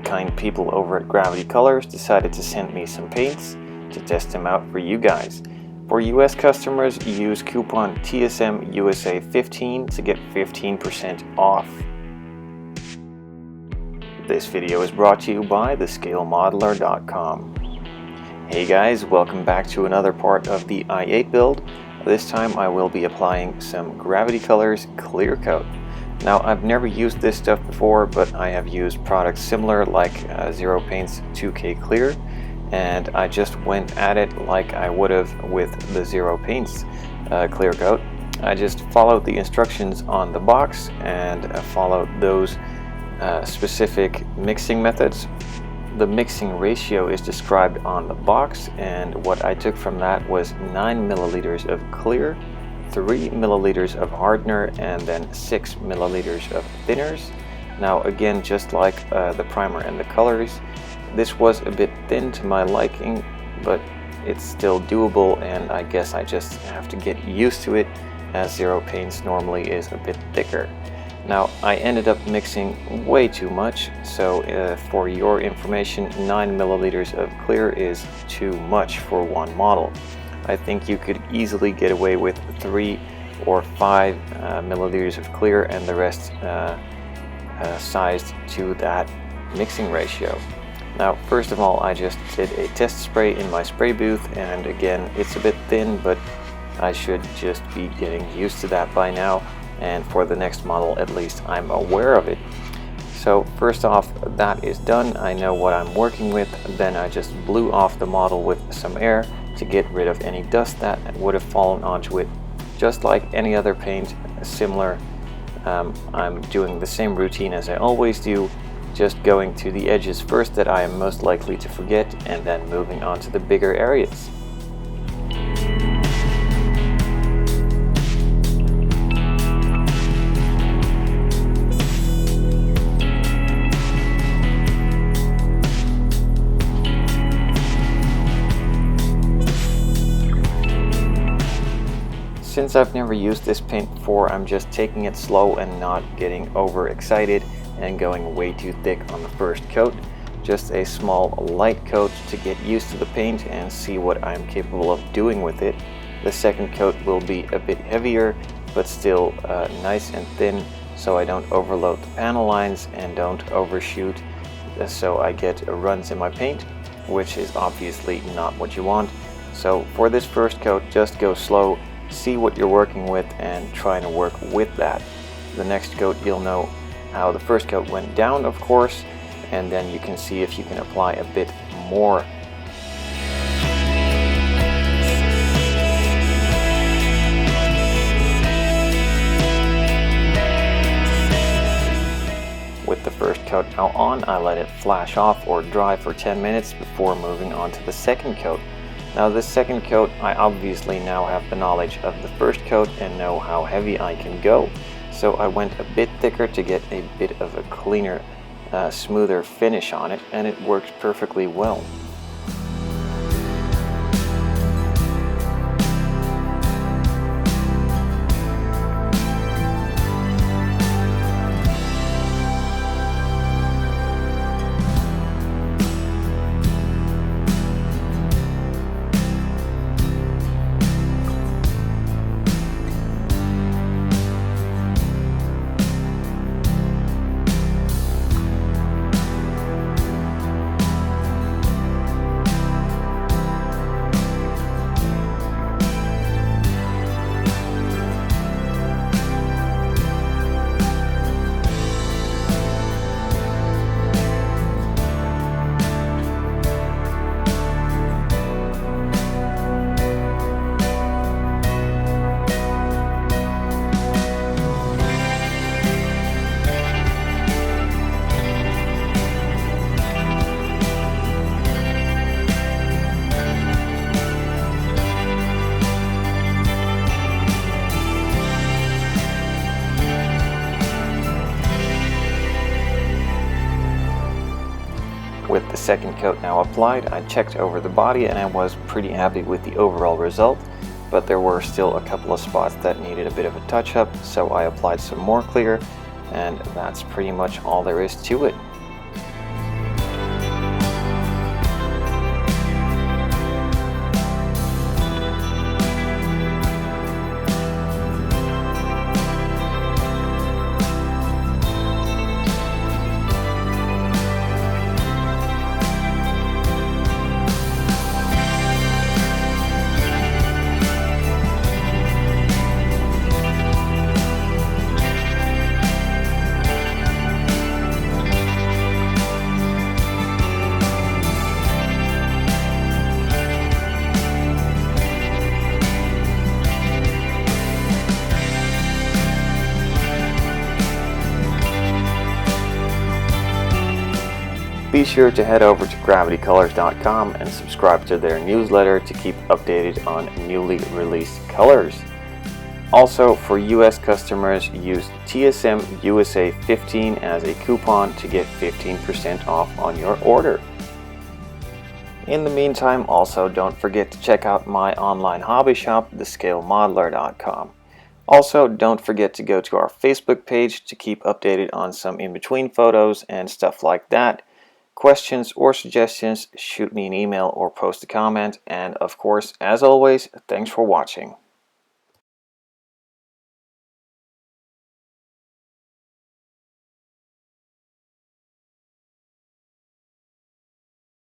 kind people over at Gravity Colors decided to send me some paints to test them out for you guys. For US customers, use coupon TSMUSA15 to get 15% off. This video is brought to you by thescalemodeler.com. Hey guys, welcome back to another part of the i8 build. This time I will be applying some Gravity Colors clear coat. Now, I've never used this stuff before, but I have used products similar like Zero Paint's 2K Clear, and I just went at it like I would have with the Zero Paint's clear coat. I just followed the instructions on the box and followed those specific mixing methods. The mixing ratio is described on the box, and what I took from that was 9 milliliters of clear, 3 milliliters of hardener, and then 6 milliliters of thinners. Now again, just like the primer and the colors, this was a bit thin to my liking, but it's still doable, and I guess I just have to get used to it, as Zero Paints normally is a bit thicker. Now, I ended up mixing way too much, so for your information, 9 milliliters of clear is too much for one model. I think you could easily get away with 3 or 5 milliliters of clear and the rest sized to that mixing ratio. Now, first of all, I just did a test spray in my spray booth, and again, it's a bit thin, but I should just be getting used to that by now, and for the next model at least I'm aware of it. So first off, that is done. I know what I'm working with. Then I just blew off the model with some air to get rid of any dust that would have fallen onto it. Just like any other paint similar, I'm doing the same routine as I always do, just going to the edges first that I am most likely to forget, and then moving on to the bigger areas. Since I've never used this paint before, I'm just taking it slow and not getting overexcited and going way too thick on the first coat. Just a small light coat to get used to the paint and see what I'm capable of doing with it. The second coat will be a bit heavier, but still nice and thin, so I don't overload the panel lines and don't overshoot, so I get runs in my paint, which is obviously not what you want. So for this first coat, just go slow. See what you're working with and try to work with that. The next coat, you'll know how the first coat went down, of course, and then you can see if you can apply a bit more. With the first coat now on, I let it flash off or dry for 10 minutes before moving on to the second coat. Now this second coat, I obviously now have the knowledge of the first coat and know how heavy I can go. So I went a bit thicker to get a bit of a cleaner, smoother finish on it, and it worked perfectly well. With the second coat now applied, I checked over the body and I was pretty happy with the overall result, but there were still a couple of spots that needed a bit of a touch-up, so I applied some more clear, and that's pretty much all there is to it. Be sure to head over to gravitycolors.com and subscribe to their newsletter to keep updated on newly released colors. Also, for US customers, use TSMUSA15 as a coupon to get 15% off on your order. In the meantime, also don't forget to check out my online hobby shop, thescalemodeler.com. Also, don't forget to go to our Facebook page to keep updated on some in-between photos and stuff like that. Questions or suggestions, shoot me an email or post a comment. And of course, as always, thanks for watching.